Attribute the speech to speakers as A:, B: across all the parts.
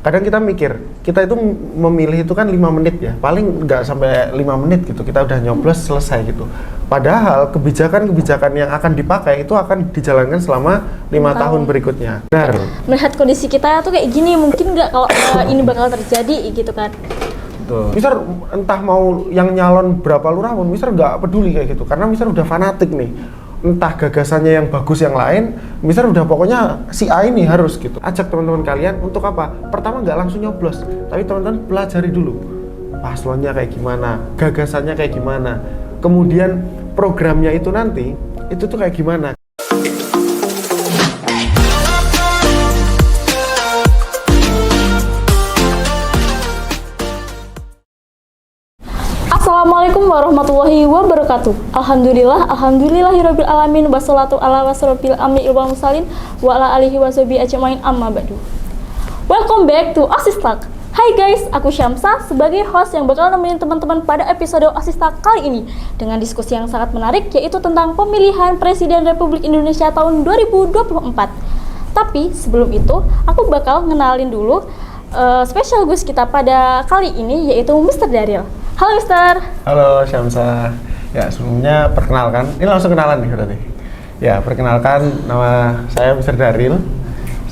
A: kadang kita mikir, kita itu memilih itu kan 5 menit ya, paling nggak sampai 5 menit gitu, kita udah nyoblos selesai gitu. Padahal kebijakan-kebijakan yang akan dipakai itu akan dijalankan selama 5 tahun berikutnya. Benar.
B: Melihat kondisi kita tuh kayak gini, mungkin nggak kalau ini bakal terjadi gitu kan.
A: Betul. Mister entah mau yang nyalon berapa lurah pun, Mister nggak peduli kayak gitu, karena Mister udah fanatik nih. Entah gagasannya yang bagus yang lain, Mister udah pokoknya si A ini harus gitu. Ajak teman-teman kalian untuk apa? Pertama nggak langsung nyoblos, tapi teman-teman pelajari dulu paslonnya kayak gimana, gagasannya kayak gimana, kemudian programnya itu nanti itu tuh kayak gimana.
B: Assalamualaikum warahmatullahi wabarakatuh. Alhamdulillahirabbil alamin wassalatu ala wasrobil amri wal mursalin wa ala alihi washabihi ajmain amma ba'du. Welcome back to OSIS Talk. Hai guys, aku Syamsa sebagai host yang bakal nemenin teman-teman pada episode OSIS Talk kali ini dengan diskusi yang sangat menarik, yaitu tentang pemilihan Presiden Republik Indonesia tahun 2024. Tapi sebelum itu, aku bakal ngenalin dulu special guest kita pada kali ini, yaitu Mr. Daryl. Halo Mister.
A: Halo Syamsa. Ya sebelumnya perkenalkan, ini langsung kenalan nih berarti. Ya perkenalkan, nama saya Mr. Daryl.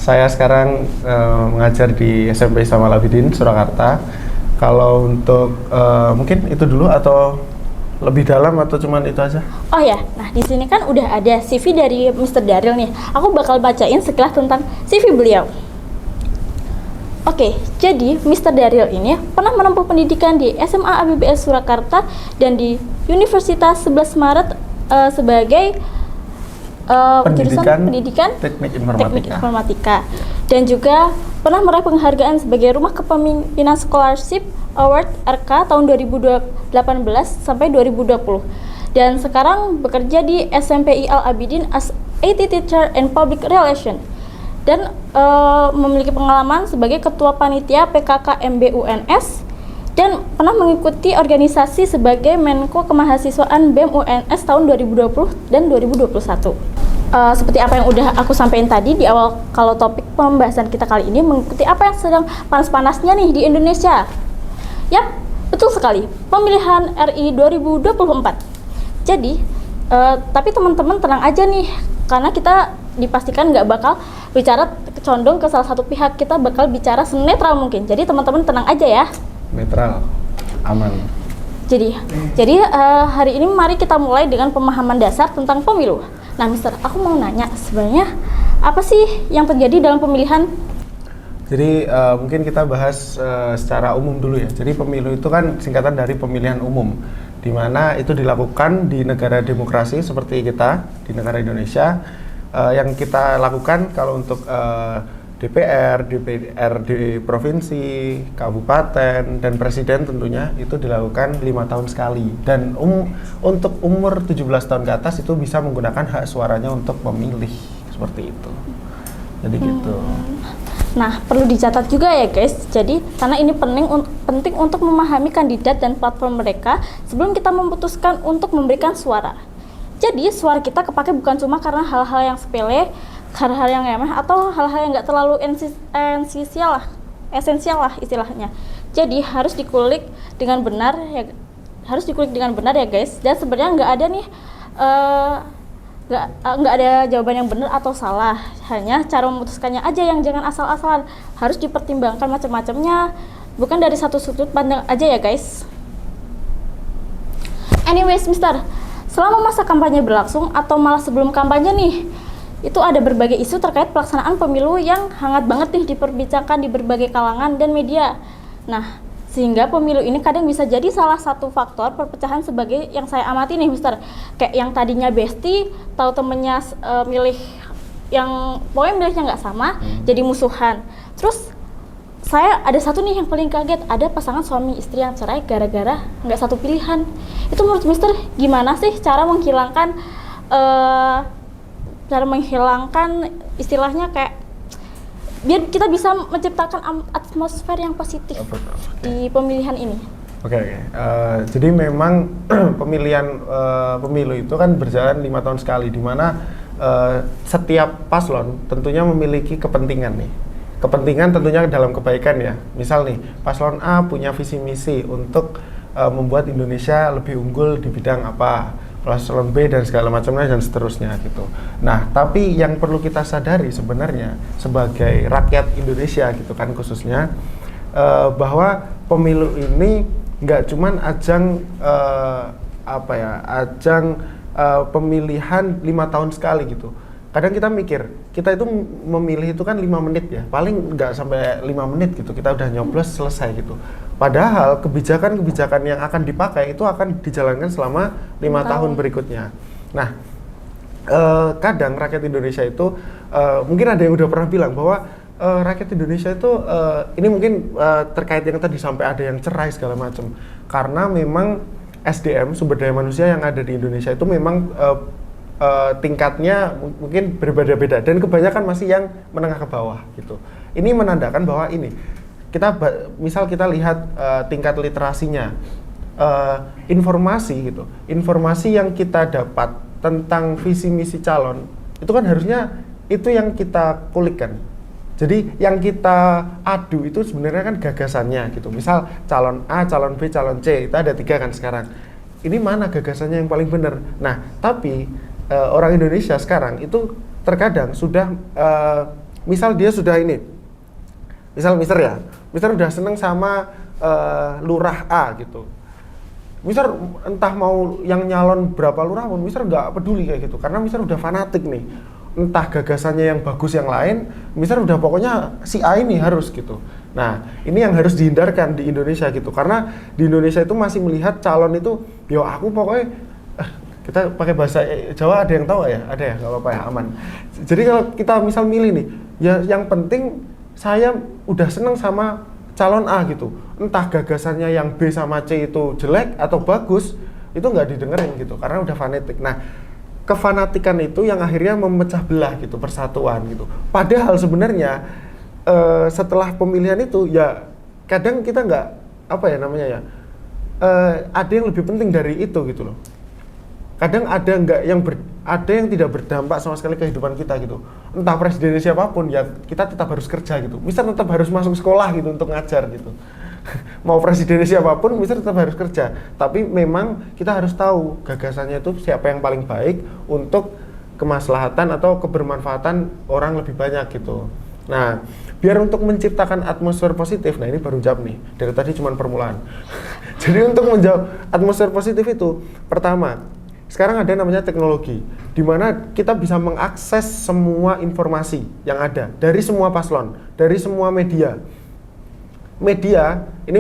A: Saya sekarang mengajar di SMP Islam Al-Abidin Surakarta. Kalau untuk mungkin itu dulu atau lebih dalam atau cuman itu aja?
B: Oh ya, nah di sini kan udah ada CV dari Mr. Daryl nih. Aku bakal bacain sekilas tentang CV beliau. Oke, jadi Mr. Daryl ini pernah menempuh pendidikan di SMA ABBS Surakarta dan di Universitas 11 Maret sebagai pendidikan
A: teknik
B: informatika, dan juga pernah meraih penghargaan sebagai Rumah Kepemimpinan Scholarship Award RK tahun 2018 sampai 2020, dan sekarang bekerja di SMPI Al-Abidin as IT Teacher and Public Relation, dan memiliki pengalaman sebagai Ketua Panitia PKK MBUNS dan pernah mengikuti organisasi sebagai Menko Kemahasiswaan BEM UNS tahun 2020 dan 2021. Seperti apa yang udah aku sampaikan tadi di awal, kalau topik pembahasan kita kali ini mengikuti apa yang sedang panas-panasnya nih di Indonesia. Yap, betul sekali, pemilihan RI 2024. Jadi, tapi teman-teman tenang aja nih, karena kita dipastikan nggak bakal bicara condong ke salah satu pihak, kita bakal bicara senetral mungkin. Jadi teman-teman tenang aja ya.
A: Netral, aman.
B: Jadi hari ini mari kita mulai dengan pemahaman dasar tentang pemilu. Nah, Mister, aku mau nanya sebenarnya apa sih yang terjadi dalam pemilihan?
A: Jadi mungkin kita bahas secara umum dulu ya. Jadi pemilu itu kan singkatan dari pemilihan umum, di mana itu dilakukan di negara demokrasi seperti kita di negara Indonesia. Yang kita lakukan kalau untuk DPR, DPRD provinsi, kabupaten, dan presiden tentunya itu dilakukan 5 tahun sekali. Dan untuk umur 17 tahun ke atas itu bisa menggunakan hak suaranya untuk memilih, seperti itu. Jadi gitu.
B: Nah, perlu dicatat juga ya guys, jadi karena ini penting untuk memahami kandidat dan platform mereka sebelum kita memutuskan untuk memberikan suara. Jadi suara kita kepake bukan cuma karena hal-hal yang sepele, hal-hal yang remeh, atau hal-hal yang nggak terlalu esensial lah istilahnya. Jadi harus dikulik dengan benar ya, guys. Dan sebenarnya nggak ada nih nggak ada jawaban yang benar atau salah, hanya cara memutuskannya aja yang jangan asal-asalan, harus dipertimbangkan macam-macamnya, bukan dari satu sudut pandang aja ya guys. Anyways, Mister, selama masa kampanye berlangsung atau malah sebelum kampanye nih, itu ada berbagai isu terkait pelaksanaan pemilu yang hangat banget nih diperbincangkan di berbagai kalangan dan media. Nah, sehingga pemilu ini kadang bisa jadi salah satu faktor perpecahan sebagai yang saya amati nih, Mister. Kayak yang tadinya bestie, tahu temennya milih yang pokoknya milihnya nggak sama, jadi musuhan. Terus saya ada satu nih yang paling kaget, ada pasangan suami istri yang cerai gara-gara nggak satu pilihan. Itu menurut Mister gimana sih cara menghilangkan istilahnya kayak biar kita bisa menciptakan atmosfer yang positif di pemilihan ini?
A: Oke. Jadi memang pemilu itu kan berjalan 5 tahun sekali, di mana setiap paslon tentunya memiliki kepentingan nih. kepentingan tentunya dalam kebaikan ya. Misal nih, paslon A punya visi misi untuk membuat Indonesia lebih unggul di bidang apa, paslon B dan segala macamnya dan seterusnya gitu. Nah, tapi yang perlu kita sadari sebenarnya sebagai rakyat Indonesia gitu kan khususnya, bahwa pemilu ini nggak cuman ajang ajang pemilihan 5 tahun sekali gitu. Kadang kita mikir, kita itu memilih itu kan 5 menit ya, paling nggak sampai 5 menit gitu, kita udah nyoblos selesai gitu. Padahal kebijakan-kebijakan yang akan dipakai itu akan dijalankan selama 5 tahun berikutnya. Nah, kadang rakyat Indonesia itu, mungkin ada yang udah pernah bilang bahwa rakyat Indonesia itu, ini mungkin terkait yang tadi sampai ada yang cerai segala macam, karena memang SDM, sumber daya manusia yang ada di Indonesia itu memang tingkatnya mungkin berbeda-beda dan kebanyakan masih yang menengah ke bawah gitu. Ini menandakan bahwa ini misal kita lihat tingkat literasinya, informasi gitu, informasi yang kita dapat tentang visi misi calon itu kan harusnya itu yang kita kulikkan. Jadi yang kita adu itu sebenarnya kan gagasannya gitu. Misal calon A, calon B, calon C, itu ada 3 kan sekarang. Ini mana gagasannya yang paling benar? Nah, tapi orang Indonesia sekarang itu terkadang sudah, misal dia sudah ini, misal Mister udah seneng sama lurah A gitu. Mister entah mau yang nyalon berapa lurah pun Mister nggak peduli kayak gitu, karena Mister udah fanatik nih. Entah gagasannya yang bagus yang lain, Mister udah pokoknya si A ini harus gitu. Nah, ini yang harus dihindarkan di Indonesia gitu, karena di Indonesia itu masih melihat calon itu, yo aku pokoknya, kita pakai bahasa Jawa ada yang tahu ya? Ada ya? Nggak apa-apa ya, aman. Jadi kalau kita misal milih nih, ya yang penting saya udah seneng sama calon A gitu. Entah gagasannya yang B sama C itu jelek atau bagus, itu nggak didengerin gitu, karena udah fanatik. Nah, kefanatikan itu yang akhirnya memecah belah gitu, persatuan gitu. Padahal sebenarnya setelah pemilihan itu ya kadang kita nggak, ada yang lebih penting dari itu gitu loh. Kadang ada yang tidak berdampak sama sekali kehidupan kita gitu. Entah presidennya siapapun ya kita tetap harus kerja gitu. Mister tetap harus masuk sekolah gitu untuk ngajar gitu. Mau presidennya siapapun, Mister tetap harus kerja. Tapi memang kita harus tahu gagasannya itu siapa yang paling baik untuk kemaslahatan atau kebermanfaatan orang lebih banyak gitu. Nah, biar untuk menciptakan atmosfer positif, nah ini baru jawab nih. Dari tadi cuma permulaan. Jadi untuk menjawab atmosfer positif itu, pertama, sekarang ada namanya teknologi, di mana kita bisa mengakses semua informasi yang ada dari semua paslon, dari semua media. Ini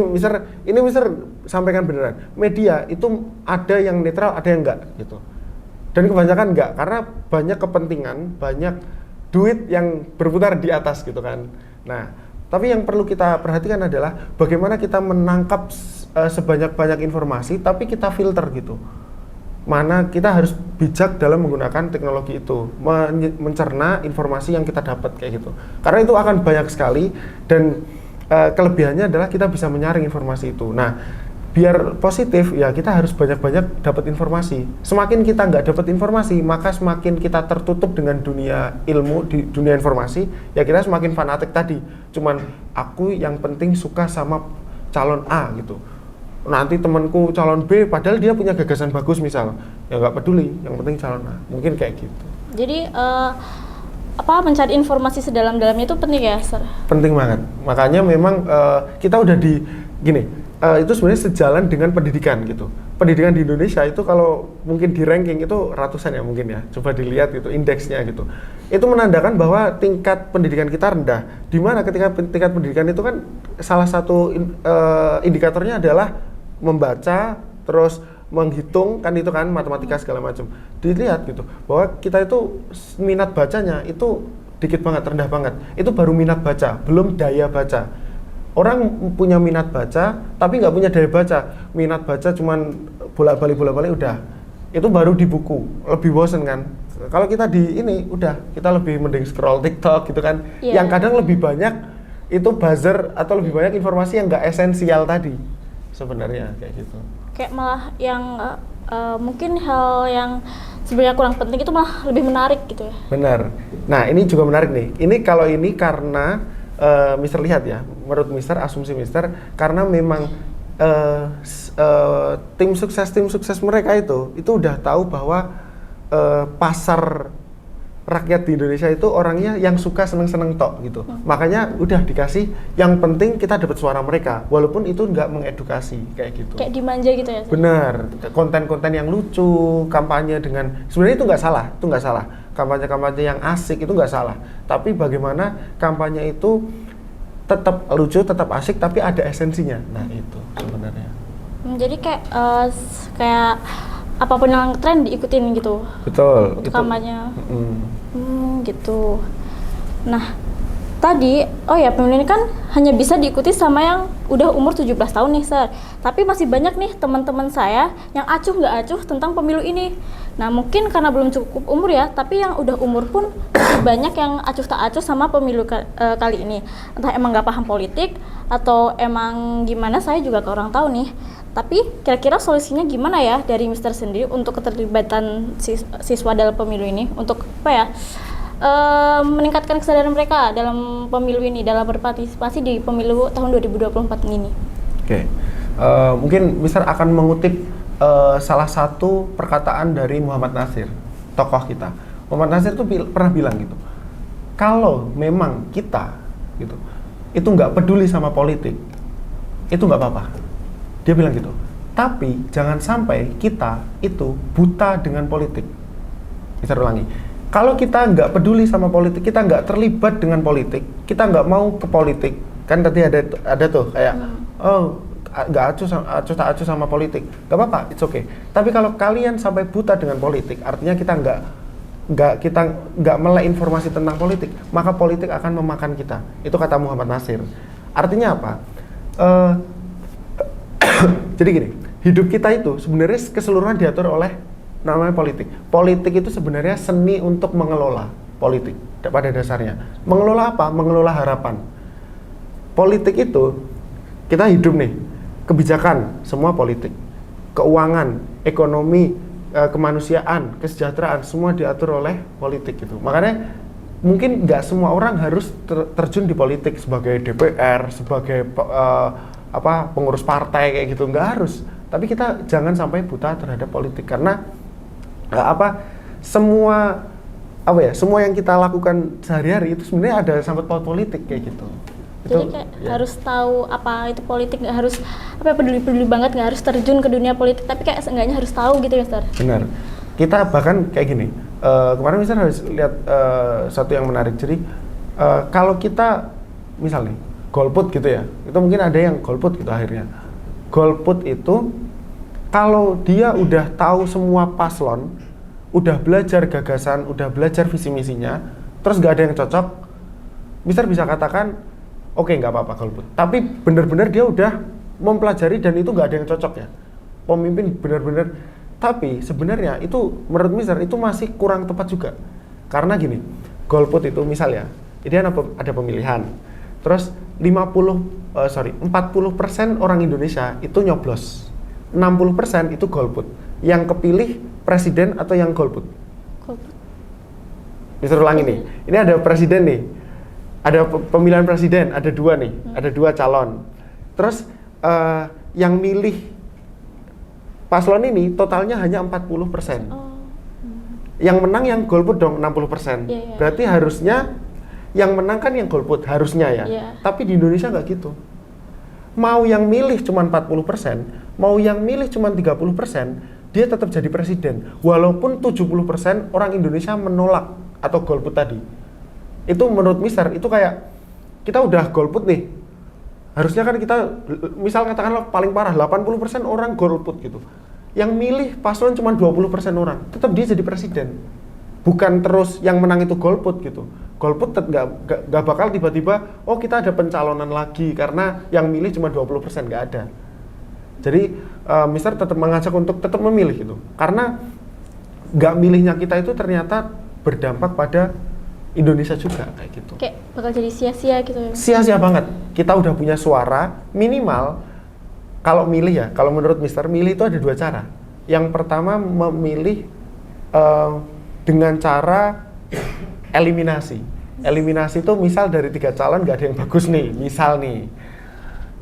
A: Mister sampaikan beneran. Media itu ada yang netral, ada yang enggak gitu. Dan kebanyakan enggak, karena banyak kepentingan, banyak duit yang berputar di atas gitu kan. Nah, tapi yang perlu kita perhatikan adalah bagaimana kita menangkap sebanyak-banyak informasi, tapi kita filter gitu. Mana kita harus bijak dalam menggunakan teknologi itu, mencerna informasi yang kita dapat kayak gitu. Karena itu akan banyak sekali dan kelebihannya adalah kita bisa menyaring informasi itu. Nah, biar positif ya kita harus banyak-banyak dapat informasi. Semakin kita nggak dapat informasi, maka semakin kita tertutup dengan dunia ilmu, di dunia informasi, ya kita semakin fanatik tadi. Cuman aku yang penting suka sama calon A gitu. Nanti temanku calon B, padahal dia punya gagasan bagus misal, ya nggak peduli, yang penting calon A. Mungkin kayak gitu.
B: Jadi mencari informasi sedalam-dalamnya itu penting ya, Sir? Penting
A: banget. Makanya memang kita udah itu sebenarnya sejalan dengan pendidikan gitu. Pendidikan di Indonesia itu kalau mungkin di ranking itu ratusan ya mungkin ya. Coba dilihat gitu indeksnya gitu. Itu menandakan bahwa tingkat pendidikan kita rendah. Di mana ketika tingkat pendidikan itu kan salah satu indikatornya adalah membaca, terus menghitung kan itu kan matematika segala macam. Dilihat gitu bahwa kita itu minat bacanya itu dikit banget, rendah banget. Itu baru minat baca, belum daya baca. Orang punya minat baca tapi nggak punya daya baca. Minat baca cuman bolak-balik udah. Itu baru di buku, lebih bosen kan. Kalau kita di ini udah, kita lebih mending scroll TikTok gitu kan. Yeah. Yang kadang lebih banyak itu buzzer atau lebih banyak informasi yang nggak esensial tadi. Sebenarnya kayak gitu.
B: Kayak malah yang mungkin hal yang sebenarnya kurang penting itu malah lebih menarik gitu ya.
A: Benar. Nah, ini juga menarik nih. Ini karena Mister lihat ya, menurut Mister, asumsi Mister, karena memang tim sukses mereka itu udah tahu bahwa pasar rakyat di Indonesia itu orangnya yang suka seneng-seneng tok gitu. Makanya udah dikasih, yang penting kita dapat suara mereka, walaupun itu nggak mengedukasi kayak gitu.
B: Kayak dimanja gitu ya?
A: Bener, konten-konten yang lucu, kampanye dengan, sebenarnya itu nggak salah. Kampanye-kampanye yang asik itu nggak salah. Tapi bagaimana kampanye itu tetap lucu, tetap asik, tapi ada esensinya. Nah itu sebenarnya.
B: Jadi kayak apapun yang tren diikutin gitu.
A: Betul.
B: Untuk kampanye. Gitu. Nah, tadi, pemilu ini kan hanya bisa diikuti sama yang udah umur 17 tahun nih, Sir. Tapi masih banyak nih teman-teman saya yang acuh nggak acuh tentang pemilu ini. Nah, mungkin karena belum cukup umur ya, tapi yang udah umur pun masih banyak yang acuh tak acuh sama pemilu kali ini. Entah emang nggak paham politik, atau emang gimana, saya juga kurang tahu nih. Tapi kira-kira solusinya gimana ya dari Mister sendiri untuk keterlibatan siswa dalam pemilu ini, untuk meningkatkan kesadaran mereka dalam pemilu ini, dalam berpartisipasi di pemilu tahun 2024 ini?
A: Oke. Mungkin Mister akan mengutip salah satu perkataan dari Muhammad Nasir, tokoh kita. Muhammad Nasir itu pernah bilang gitu, kalau memang kita gitu itu nggak peduli sama politik, itu nggak apa-apa. Dia bilang gitu. Tapi jangan sampai kita itu buta dengan politik. Bisa ulangi. Kalau kita nggak peduli sama politik, kita nggak terlibat dengan politik, kita nggak mau ke politik, kan tadi ada tuh kayak nggak tak acuh sama politik, nggak apa-apa, it's okay. Tapi kalau kalian sampai buta dengan politik, artinya kita nggak melek informasi tentang politik, maka politik akan memakan kita. Itu kata Muhammad Nasir. Artinya apa? Jadi gini, hidup kita itu sebenarnya keseluruhan diatur oleh namanya politik. Politik itu sebenarnya seni untuk mengelola politik pada dasarnya. Mengelola apa? Mengelola harapan. Politik itu kita hidup nih, kebijakan semua politik, keuangan, ekonomi, kemanusiaan, kesejahteraan semua diatur oleh politik gitu. Makanya mungkin nggak semua orang harus terjun di politik sebagai DPR, sebagai pengurus partai kayak gitu, nggak harus. Tapi kita jangan sampai buta terhadap politik, karena semua yang kita lakukan sehari-hari itu sebenarnya ada sangkut paut politik kayak gitu.
B: Jadi harus tahu apa itu politik, nggak harus peduli banget, nggak harus terjun ke dunia politik, tapi kayak seenggaknya harus tahu gitu ya, Mister.
A: Benar. Kita bahkan kayak gini, kemarin Mister harus lihat satu yang menarik. Jadi kalau kita misalnya golput gitu ya, itu mungkin ada yang golput gitu akhirnya. Golput itu kalau dia udah tahu semua paslon, udah belajar gagasan, udah belajar visi misinya, terus nggak ada yang cocok, Mister bisa katakan oke, nggak apa-apa golput. Tapi benar-benar dia udah mempelajari dan itu nggak ada yang cocok ya. Pemimpin benar-benar. Tapi sebenarnya itu menurut Mister itu masih kurang tepat juga. Karena gini, golput itu misalnya, ini ada pemilihan. Terus 40% orang Indonesia itu nyoblos. 60% itu golput. Yang kepilih presiden atau yang golput?
B: Golput.
A: Mister ulangi nih. Ini ada presiden nih. Ada pemilihan presiden, ada dua nih. Ada dua calon. Terus yang milih paslon ini totalnya hanya 40%. Yang menang yang golput dong 60%.
B: Yeah.
A: Berarti harusnya yang menang kan yang golput, harusnya ya.
B: Yeah.
A: Tapi di Indonesia nggak gitu. Mau yang milih cuma 40%, mau yang milih cuma 30%, dia tetap jadi presiden. Walaupun 70% orang Indonesia menolak atau golput tadi. Itu menurut Mister, itu kayak kita udah golput nih. Harusnya kan kita, misal katakanlah paling parah, 80% orang golput gitu. Yang milih paslon cuma 20% orang, tetap dia jadi presiden. Bukan terus yang menang itu golput gitu. Golput nggak bakal tiba-tiba, oh kita ada pencalonan lagi karena yang milih cuma 20%, nggak ada. Jadi Mister tetap mengajak untuk tetap memilih gitu. Karena nggak milihnya kita itu ternyata berdampak pada Indonesia juga kayak gitu.
B: Kayak bakal jadi sia-sia gitu ya.
A: Sia-sia banget. Kita udah punya suara minimal. Kalau milih ya, kalau menurut Mister milih itu ada dua cara. Yang pertama memilih dengan cara eliminasi. Eliminasi itu misal dari 3 calon nggak ada yang bagus nih, misal nih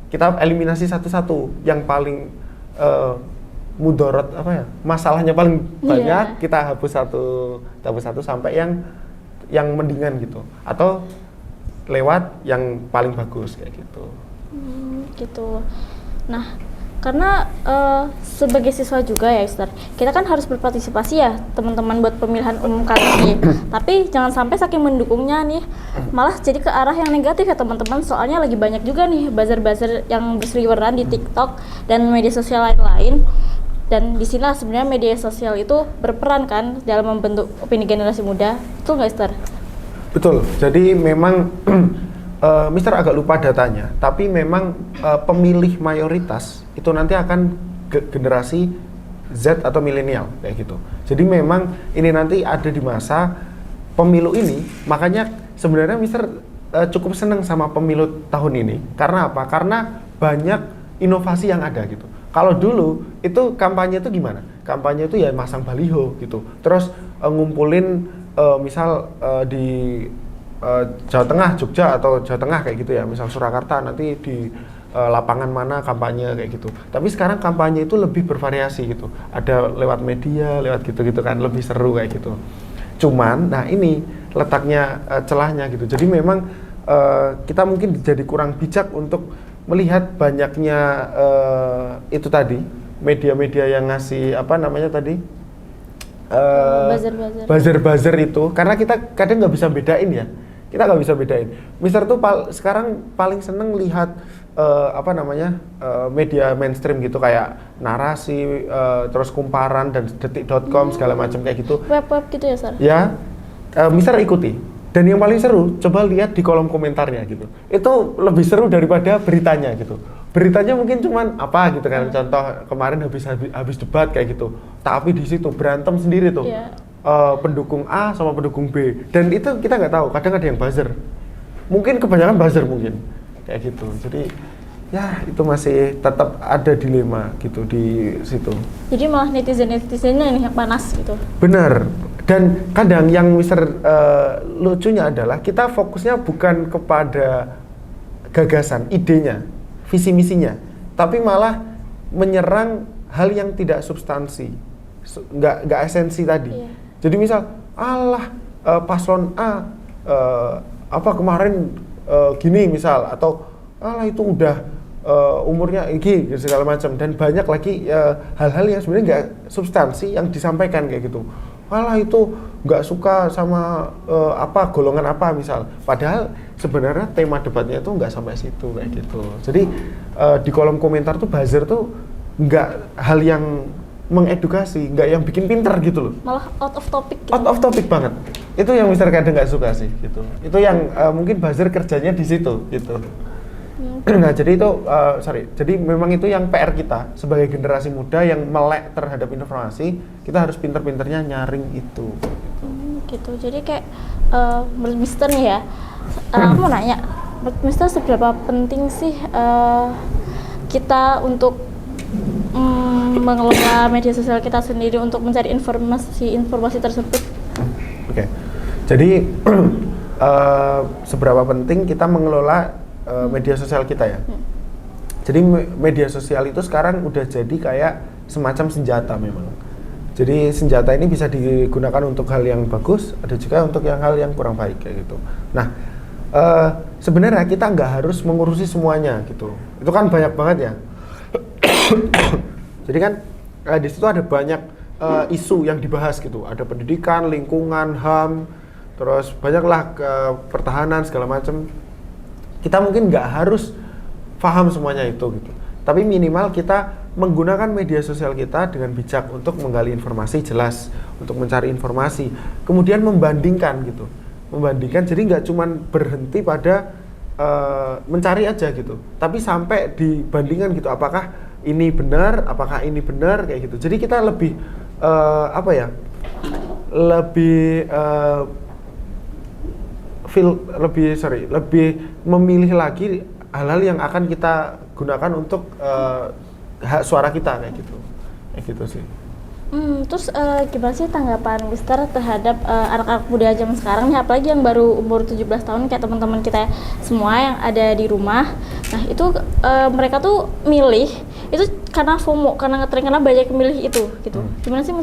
A: kita eliminasi satu-satu yang paling mudarat apa ya, masalahnya paling banyak, kita hapus satu sampai yang mendingan gitu, atau lewat yang paling bagus kayak gitu.
B: Gitu. Nah, karena sebagai siswa juga ya Ustaz, kita kan harus berpartisipasi ya teman-teman buat pemilihan umum kali ini. Tapi jangan sampai saking mendukungnya nih malah jadi ke arah yang negatif ya teman-teman. Soalnya lagi banyak juga nih buzzer-buzzer yang berseliweran di TikTok dan media sosial lain-lain. Dan disinilah sebenarnya media sosial itu berperan kan dalam membentuk opini generasi muda. Betul nggak Ustaz?
A: Betul. Jadi memang Mister agak lupa datanya, tapi memang pemilih mayoritas itu nanti akan generasi Z atau milenial kayak gitu. Jadi memang ini nanti ada di masa pemilu ini, makanya sebenarnya Mister cukup senang sama pemilu tahun ini. Karena apa? Karena banyak inovasi yang ada gitu. Kalau dulu itu kampanye itu gimana? Kampanye itu ya masang baliho gitu, terus ngumpulin misal di Jawa Tengah, Jogja atau Jawa Tengah kayak gitu ya, misal Surakarta nanti di lapangan mana kampanye kayak gitu. Tapi sekarang kampanye itu lebih bervariasi gitu, ada lewat media, lewat gitu-gitu kan, lebih seru kayak gitu. Cuman, nah ini letaknya celahnya gitu. Jadi memang kita mungkin jadi kurang bijak untuk melihat banyaknya itu tadi media-media yang ngasih apa namanya tadi buzzer itu, karena kita kadang nggak bisa bedain ya. Kita nggak bisa bedain. Mister tuh sekarang paling seneng lihat media mainstream gitu kayak Narasi, terus Kumparan dan Detik.com segala macam kayak gitu.
B: Web gitu ya, Sar?
A: Ya, Mister ikuti. Dan yang paling seru, coba lihat di kolom komentarnya gitu. Itu lebih seru daripada beritanya gitu. Beritanya mungkin cuman apa gitu kan, contoh kemarin habis debat kayak gitu. Tapi di situ berantem sendiri tuh. Yeah. Pendukung A sama pendukung B, dan itu kita nggak tahu, kadang ada yang buzzer, mungkin kebanyakan buzzer mungkin kayak gitu. Jadi ya itu masih tetap ada dilema gitu di situ.
B: Jadi malah netizennya yang panas gitu.
A: Bener. Dan kadang yang lucunya adalah kita fokusnya bukan kepada gagasan, idenya, visi misinya, tapi malah menyerang hal yang tidak substansi, nggak esensi tadi. Yeah. Jadi misal, paslon A kemarin gini misal, atau itu udah umurnya ini segala macam, dan banyak lagi hal-hal yang sebenarnya nggak substansi yang disampaikan kayak gitu. Itu nggak suka sama golongan apa misal, padahal sebenarnya tema debatnya itu nggak sampai situ kayak gitu. Jadi di kolom komentar tuh buzzer tuh nggak hal yang mengedukasi, nggak yang bikin pinter gitu loh. Malah
B: out of topic gitu.
A: Out of topic banget. Itu yang Mister kadang nggak suka sih gitu. Itu yang mungkin buzzer kerjanya di situ gitu. Nah jadi itu jadi memang itu yang PR kita sebagai generasi muda yang melek terhadap informasi, kita harus pinter-pinternya nyaring itu.
B: Gitu. Jadi kayak menurut Mister nih ya, aku mau nanya, menurut Mister seberapa penting sih kita untuk mengelola media sosial kita sendiri untuk mencari informasi tersebut?
A: Oke. Jadi seberapa penting kita mengelola media sosial kita ya. Jadi media sosial itu sekarang udah jadi kayak semacam senjata memang. Jadi senjata ini bisa digunakan untuk hal yang bagus, ada juga untuk hal yang kurang baik kayak gitu. Nah, sebenarnya kita nggak harus mengurusi semuanya gitu. Itu kan banyak banget ya. Jadi kan di situ ada banyak isu yang dibahas gitu. Ada pendidikan, lingkungan, HAM, terus banyaklah pertahanan segala macam. Kita mungkin nggak harus paham semuanya itu gitu. Tapi minimal kita menggunakan media sosial kita dengan bijak untuk menggali informasi jelas, untuk mencari informasi, kemudian membandingkan gitu. Membandingkan, jadi nggak cuma berhenti pada mencari aja gitu, tapi sampai dibandingkan gitu, apakah ini benar, apakah ini benar kayak gitu. Jadi kita lebih lebih memilih lagi hal-hal yang akan kita gunakan untuk hak suara kita kayak gitu sih.
B: Terus gimana sih tanggapan Mister terhadap anak-anak muda zaman sekarang nih, apalagi yang baru umur 17 tahun kayak teman-teman kita semua yang ada di rumah. Nah, itu mereka tuh milih itu karena FOMO, karena ngetren, karena banyak milih itu gitu. Gimana sih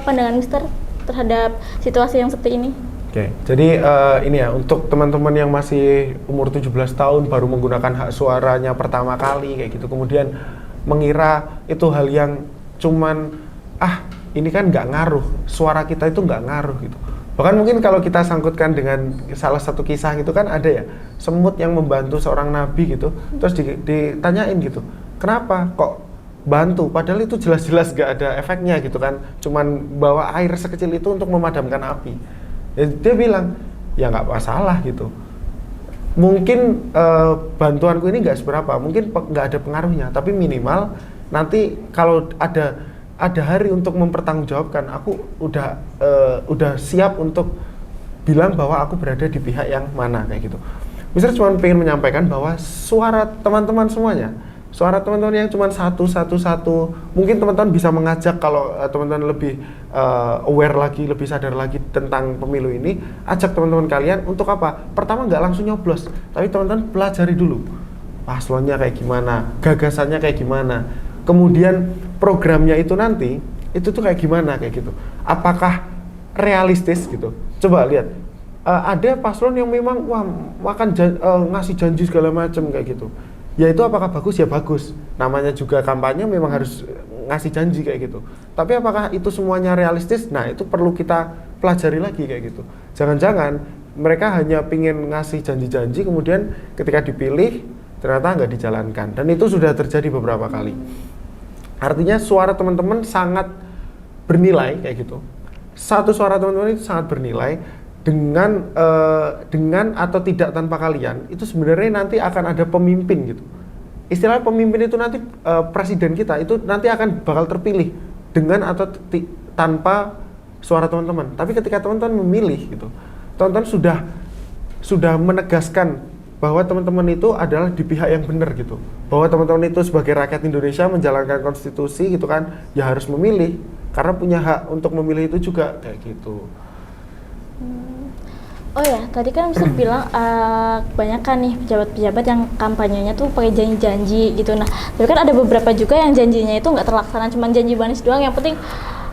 B: pandangan Mister terhadap situasi yang seperti ini?
A: Oke, jadi ini ya untuk teman-teman yang masih umur 17 tahun baru menggunakan hak suaranya pertama kali kayak gitu, kemudian mengira itu hal yang cuman ini kan nggak ngaruh, suara kita itu nggak ngaruh gitu. Bahkan mungkin kalau kita sangkutkan dengan salah satu kisah gitu kan ada ya, semut yang membantu seorang nabi gitu, terus ditanyain gitu, kenapa kok bantu, padahal itu jelas-jelas nggak ada efeknya gitu kan, cuman bawa air sekecil itu untuk memadamkan api. Dia bilang, ya nggak masalah gitu. Mungkin bantuanku ini nggak seberapa, mungkin nggak ada pengaruhnya, tapi minimal nanti kalau ada hari untuk mempertanggungjawabkan, aku udah siap untuk bilang bahwa aku berada di pihak yang mana kayak gitu. Misalnya cuma pengen menyampaikan bahwa suara teman-teman semuanya, suara teman-teman yang cuma satu, mungkin teman-teman bisa mengajak kalau teman-teman lebih aware lagi, lebih sadar lagi tentang pemilu ini, ajak teman-teman kalian untuk apa? Pertama nggak langsung nyoblos, tapi teman-teman pelajari dulu paslonnya kayak gimana, gagasannya kayak gimana, kemudian programnya itu nanti itu tuh kayak gimana kayak gitu, apakah realistis gitu. Coba lihat, ada paslon yang memang ngasih janji segala macam kayak gitu, ya itu apakah bagus? Ya bagus, namanya juga kampanye memang harus ngasih janji kayak gitu, tapi apakah itu semuanya realistis? Nah itu perlu kita pelajari lagi kayak gitu. Jangan-jangan mereka hanya pingin ngasih janji-janji, kemudian ketika dipilih ternyata nggak dijalankan, dan itu sudah terjadi beberapa kali. Artinya suara teman-teman sangat bernilai kayak gitu. Satu suara teman-teman itu sangat bernilai, dengan atau tidak tanpa kalian itu sebenarnya nanti akan ada pemimpin gitu. Istilah pemimpin itu nanti presiden kita itu nanti akan bakal terpilih dengan atau tanpa suara teman-teman. Tapi ketika teman-teman memilih gitu, teman-teman sudah menegaskan bahwa teman-teman itu adalah di pihak yang benar gitu, bahwa teman-teman itu sebagai rakyat Indonesia menjalankan konstitusi gitu kan, ya harus memilih karena punya hak untuk memilih itu juga kayak gitu.
B: Oh ya, tadi kan Mister bilang kebanyakan nih pejabat-pejabat yang kampanyenya tuh pakai janji-janji gitu. Nah, tapi kan ada beberapa juga yang janjinya itu nggak terlaksana, cuma janji manis doang. Yang penting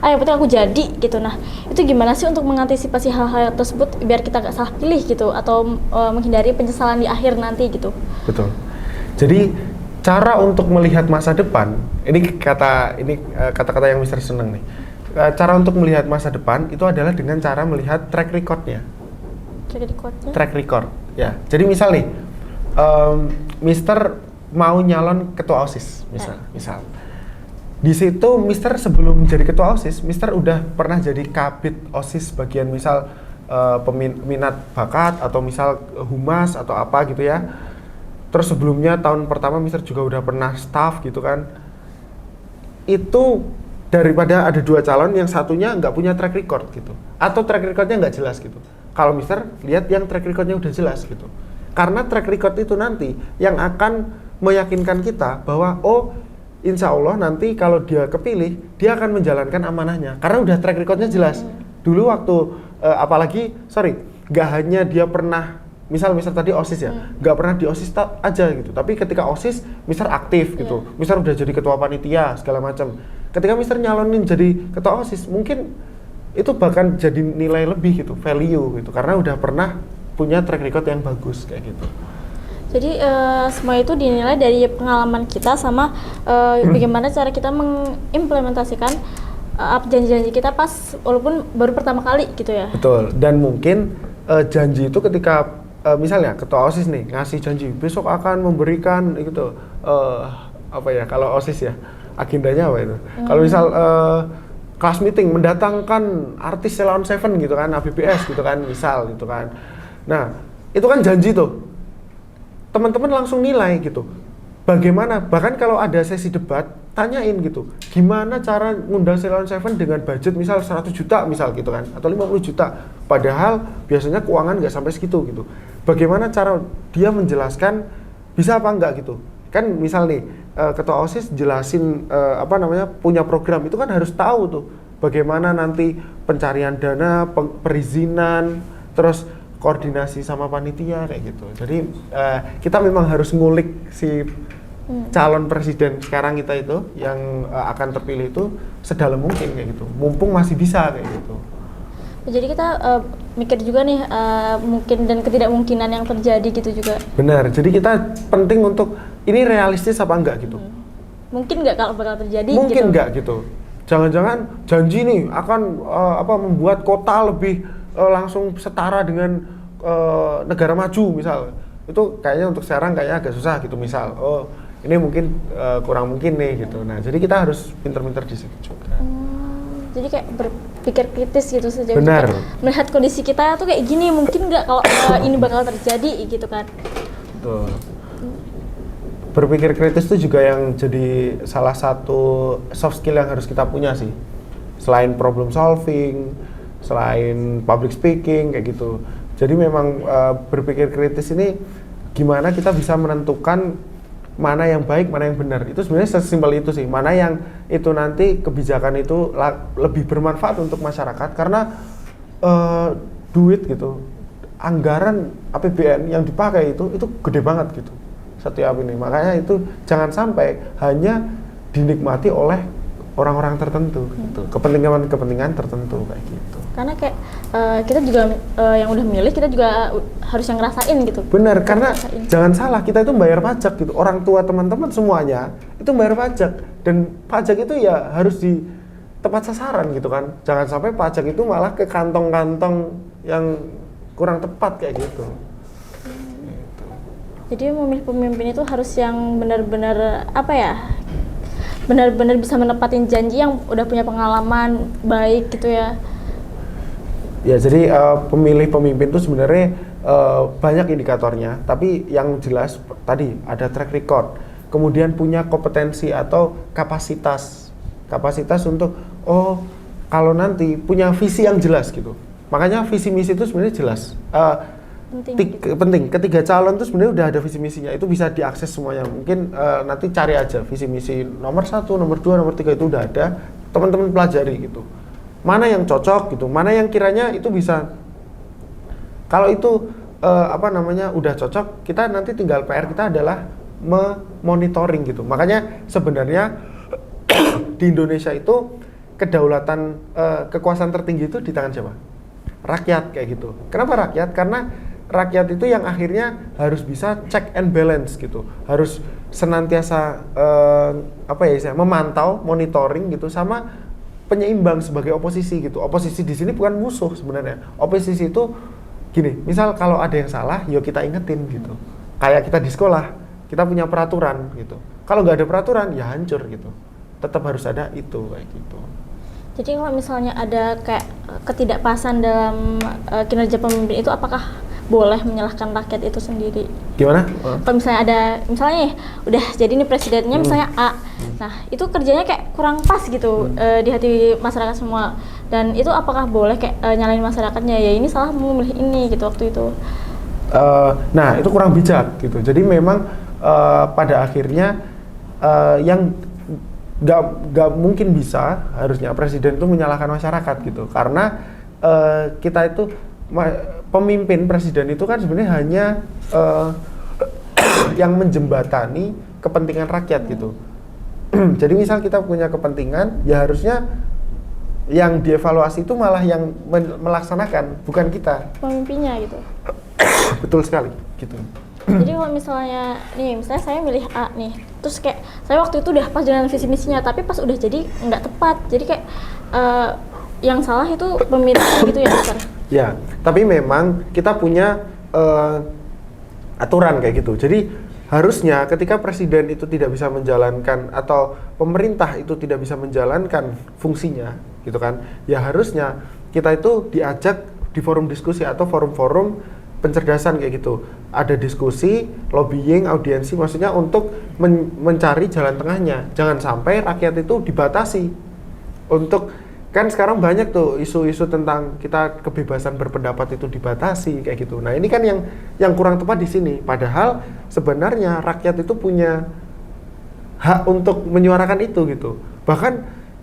B: aku jadi gitu. Nah, itu gimana sih untuk mengantisipasi hal-hal tersebut biar kita nggak salah pilih gitu, atau menghindari penyesalan di akhir nanti gitu?
A: Betul. Jadi cara untuk melihat masa depan, ini kata-kata yang Mister seneng nih. Cara untuk melihat masa depan itu adalah dengan cara melihat track recordnya. Track record, ya. Jadi misal nih, Mister mau nyalon ketua OSIS, misal. Di situ Mister sebelum jadi ketua OSIS, Mister udah pernah jadi kabid OSIS bagian misal peminat bakat atau misal humas atau apa gitu ya. Terus sebelumnya tahun pertama Mister juga udah pernah staff gitu kan. Itu daripada ada dua calon yang satunya nggak punya track record gitu, atau track recordnya nggak jelas gitu. Kalau Mister lihat yang track recordnya udah jelas gitu, karena track record itu nanti yang akan meyakinkan kita bahwa insya Allah nanti kalau dia kepilih dia akan menjalankan amanahnya karena udah track recordnya jelas. Dulu waktu nggak hanya dia pernah misal tadi OSIS ya, nggak pernah di OSIS aja gitu, tapi ketika OSIS Mister aktif gitu, Mister udah jadi ketua panitia segala macam. Ketika Mister nyalonin jadi ketua OSIS mungkin itu bahkan jadi nilai lebih gitu, value gitu, karena udah pernah punya track record yang bagus kayak gitu.
B: Jadi semua itu dinilai dari pengalaman kita sama bagaimana cara kita mengimplementasikan janji-janji kita pas walaupun baru pertama kali gitu ya.
A: Betul. Dan mungkin janji itu ketika misalnya ketua OSIS nih ngasih janji besok akan memberikan gitu kalau OSIS ya agendanya apa itu? Kalau misal class meeting mendatangkan artis Ceylon Seven gitu kan, ABBS gitu kan, misal gitu kan. Nah, itu kan janji tuh. Teman-teman langsung nilai gitu. Bagaimana? Bahkan kalau ada sesi debat, tanyain gitu. Gimana cara ngundang Ceylon Seven dengan budget misal 100 juta misal gitu kan, atau 50 juta. Padahal biasanya keuangan nggak sampai segitu gitu. Bagaimana cara dia menjelaskan bisa apa enggak gitu. Kan misal nih ketua OSIS jelasin punya program, itu kan harus tahu tuh bagaimana nanti pencarian dana, perizinan, terus koordinasi sama panitia kayak gitu. Jadi kita memang harus ngulik si calon presiden sekarang kita itu yang akan terpilih itu sedalam mungkin kayak gitu. Mumpung masih bisa kayak gitu.
B: Jadi kita mikir juga nih mungkin dan ketidakmungkinan yang terjadi gitu juga.
A: Benar. Jadi kita penting untuk ini realistis apa enggak gitu.
B: Mungkin nggak kalau bakal terjadi
A: mungkin
B: gitu.
A: Enggak gitu. Jangan-jangan janji nih akan membuat kota lebih langsung setara dengan negara maju misal. Itu kayaknya untuk sekarang kayaknya agak susah gitu misal. Oh, ini mungkin kurang mungkin nih gitu. Nah, jadi kita harus pinter-pinter di situ juga.
B: Jadi kayak berpikir kritis gitu saja.
A: Benar.
B: Melihat kondisi kita tuh kayak gini, mungkin nggak kalau ini bakal terjadi gitu kan.
A: Betul. Berpikir kritis itu juga yang jadi salah satu soft skill yang harus kita punya sih. Selain problem solving, selain public speaking kayak gitu. Jadi memang berpikir kritis ini gimana kita bisa menentukan mana yang baik, mana yang benar. Itu sebenarnya sesimpel itu sih. Mana yang itu nanti kebijakan itu lebih bermanfaat untuk masyarakat karena duit gitu. Anggaran APBN yang dipakai itu gede banget gitu. Setiap ini. Makanya itu jangan sampai hanya dinikmati oleh orang-orang tertentu gitu. Kepentingan tertentu kayak gitu.
B: Karena kayak kita juga yang udah milih, kita juga harus yang ngerasain gitu.
A: Benar, karena jangan salah, kita itu bayar pajak gitu. Orang tua teman-teman semuanya itu bayar pajak, dan pajak itu ya harus di tepat sasaran gitu kan. Jangan sampai pajak itu malah ke kantong-kantong yang kurang tepat kayak gitu.
B: Jadi memilih pemimpin itu harus yang benar-benar benar-benar bisa menepatin janji, yang udah punya pengalaman baik gitu ya.
A: Ya, jadi pemilih pemimpin itu sebenarnya banyak indikatornya, tapi yang jelas tadi ada track record, kemudian punya kompetensi atau kapasitas untuk kalau nanti punya visi yang jelas gitu. Makanya visi misi itu sebenarnya jelas. Penting. Ketiga calon itu sebenarnya udah ada visi misinya, itu bisa diakses semuanya. Mungkin nanti cari aja visi misi nomor 1, nomor 2, nomor 3 itu udah ada. Teman-teman pelajari gitu. Mana yang cocok gitu, mana yang kiranya itu bisa. Kalau itu udah cocok, kita nanti tinggal PR kita adalah monitoring gitu. Makanya sebenarnya di Indonesia itu kedaulatan kekuasaan tertinggi itu di tangan siapa? Rakyat kayak gitu. Kenapa rakyat? Karena rakyat itu yang akhirnya harus bisa check and balance gitu. Harus senantiasa memantau, monitoring gitu, sama penyeimbang sebagai oposisi gitu. Oposisi di sini bukan musuh sebenarnya. Oposisi itu gini, misal kalau ada yang salah, yuk kita ingetin gitu. Kayak kita di sekolah, kita punya peraturan gitu. Kalau nggak ada peraturan, ya hancur gitu. Tetap harus ada itu kayak gitu.
B: Jadi kalau misalnya ada kayak ketidakpasan dalam kinerja pemimpin itu, apakah boleh menyalahkan rakyat itu sendiri? Gimana? Kalau misalnya udah jadi nih presidennya misalnya A, nah itu kerjanya kayak kurang pas gitu di hati masyarakat semua, dan itu apakah boleh kayak nyalain masyarakatnya, ya ini salah memilih ini gitu waktu itu?
A: Nah itu kurang bijak gitu. Jadi memang pada akhirnya yang nggak mungkin bisa harusnya presiden itu menyalahkan masyarakat gitu, karena kita itu pemimpin presiden itu kan sebenarnya hanya yang menjembatani kepentingan rakyat gitu. Jadi misal kita punya kepentingan, ya harusnya yang dievaluasi itu malah yang melaksanakan, bukan kita,
B: pemimpinnya gitu.
A: Betul sekali gitu.
B: Jadi kalau misalnya saya milih A nih, terus kayak saya waktu itu udah pas dengan visi misinya, tapi pas udah jadi nggak tepat, jadi kayak yang salah itu pemimpinnya gitu ya, Dokter?
A: Ya, tapi memang kita punya aturan kayak gitu. Jadi harusnya ketika presiden itu tidak bisa menjalankan atau pemerintah itu tidak bisa menjalankan fungsinya gitu kan, ya harusnya kita itu diajak di forum diskusi atau forum-forum pencerdasan kayak gitu. Ada diskusi, lobbying, audiensi, maksudnya untuk mencari jalan tengahnya. Jangan sampai rakyat itu dibatasi. Untuk kan sekarang banyak tuh isu-isu tentang kita kebebasan berpendapat itu dibatasi kayak gitu. Nah, ini kan yang kurang tepat di sini. Padahal sebenarnya rakyat itu punya hak untuk menyuarakan itu gitu. Bahkan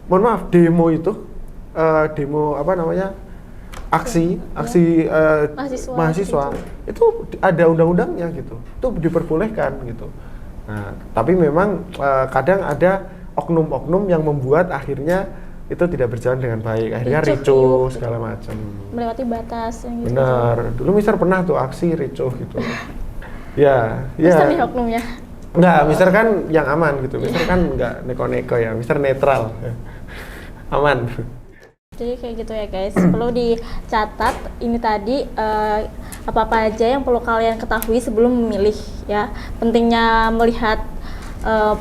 A: mohon maaf, demo itu demo apa namanya aksi mahasiswa itu ada undang-undangnya gitu, itu diperbolehkan gitu. Nah, tapi memang kadang ada oknum-oknum yang membuat akhirnya itu tidak berjalan dengan baik, akhirnya ricuh segala macam.
B: Melewati batas yang gitu.
A: Benar, dulu Mister pernah tuh aksi ricuh gitu. Ya,
B: Mister nih oknumnya.
A: Enggak, Mister kan yang aman gitu, Mister kan enggak neko-neko ya, Mister netral. Aman.
B: Jadi kayak gitu ya guys, perlu dicatat ini tadi apa-apa aja yang perlu kalian ketahui sebelum memilih ya. Pentingnya melihat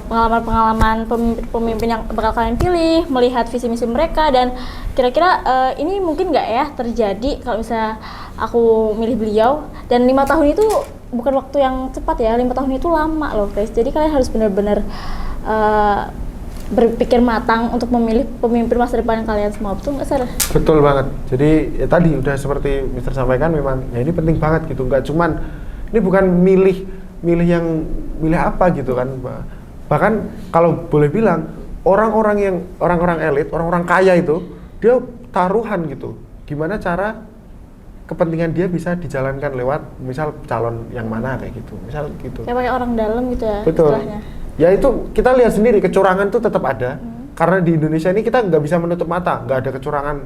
B: pengalaman-pengalaman pemimpin yang bakal kalian pilih, melihat visi misi mereka, dan kira-kira ini mungkin nggak ya terjadi kalau misalnya aku milih beliau. Dan 5 tahun itu bukan waktu yang cepat ya, 5 tahun itu lama loh guys. Jadi kalian harus benar-benar berpikir matang untuk memilih pemimpin masa depan kalian semua, betul nggak Sir?
A: Betul banget. Jadi ya tadi udah seperti Mister sampaikan, memang ya ini penting banget gitu. Nggak cuman ini bukan milih apa gitu kan. Bahkan kalau boleh bilang orang-orang elit, orang-orang kaya itu dia taruhan gitu. Gimana cara kepentingan dia bisa dijalankan lewat misal calon yang mana kayak gitu. Misal gitu.
B: Kayak pakai orang dalam gitu ya.
A: Betul.
B: Istilahnya.
A: Ya itu kita lihat sendiri, kecurangan itu tetap ada. Karena di Indonesia ini kita nggak bisa menutup mata, nggak ada kecurangan,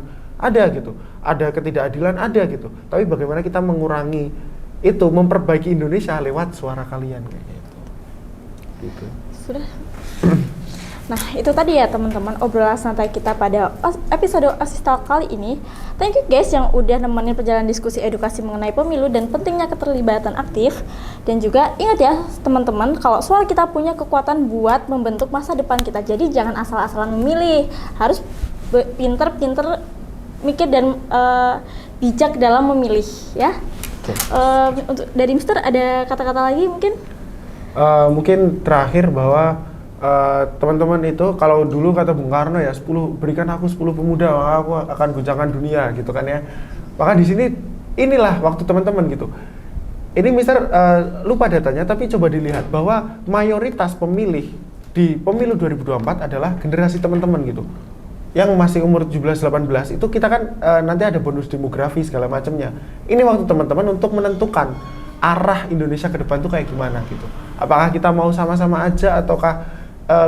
A: ada gitu, ada ketidakadilan, ada gitu. Tapi bagaimana kita mengurangi itu, memperbaiki Indonesia lewat suara kalian kayak gitu. Gitu.
B: Sudah. Nah itu tadi ya teman-teman obrolan santai kita pada episode Asistal kali ini. Thank you guys yang udah nemenin perjalanan diskusi edukasi mengenai pemilu dan pentingnya keterlibatan aktif. Dan juga ingat ya teman-teman, kalau suara kita punya kekuatan buat membentuk masa depan kita. Jadi jangan asal-asalan memilih, harus pinter-pinter mikir dan bijak dalam memilih ya. Untuk dari Mister ada kata-kata lagi mungkin?
A: Mungkin terakhir bahwa teman-teman itu kalau dulu kata Bung Karno ya, berikan aku 10 pemuda maka aku akan goncangkan dunia gitu kan ya. Maka di sini inilah waktu teman-teman gitu. Ini Mister lupa datanya, tapi coba dilihat bahwa mayoritas pemilih di pemilu 2024 adalah generasi teman-teman gitu. Yang masih umur 17-18 itu kita kan nanti ada bonus demografi segala macamnya. Ini waktu teman-teman untuk menentukan arah Indonesia ke depan tuh kayak gimana gitu. Apakah kita mau sama-sama aja ataukah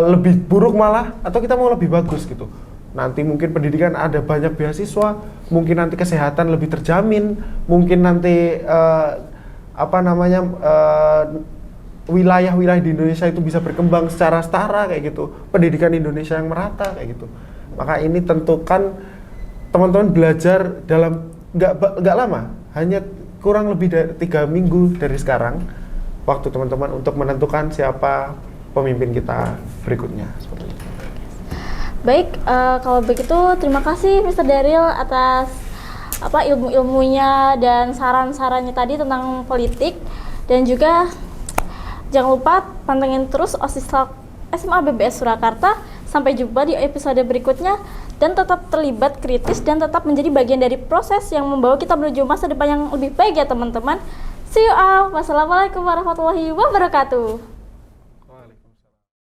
A: lebih buruk malah, atau kita mau lebih bagus gitu. Nanti mungkin pendidikan ada banyak beasiswa, mungkin nanti kesehatan lebih terjamin, mungkin nanti wilayah-wilayah di Indonesia itu bisa berkembang secara setara kayak gitu, pendidikan Indonesia yang merata kayak gitu. Maka ini tentukan teman-teman belajar dalam nggak lama, hanya kurang lebih dari 3 minggu dari sekarang, waktu teman-teman untuk menentukan siapa pemimpin kita berikutnya seperti itu.
B: Baik, kalau begitu terima kasih Mr. Daryl atas ilmu-ilmunya dan saran-sarannya tadi tentang politik, dan juga jangan lupa pantengin terus Osistalk SMA BBS Surakarta. Sampai jumpa di episode berikutnya, dan tetap terlibat kritis dan tetap menjadi bagian dari proses yang membawa kita menuju masa depan yang lebih baik ya teman-teman. See you all. Wassalamualaikum warahmatullahi wabarakatuh.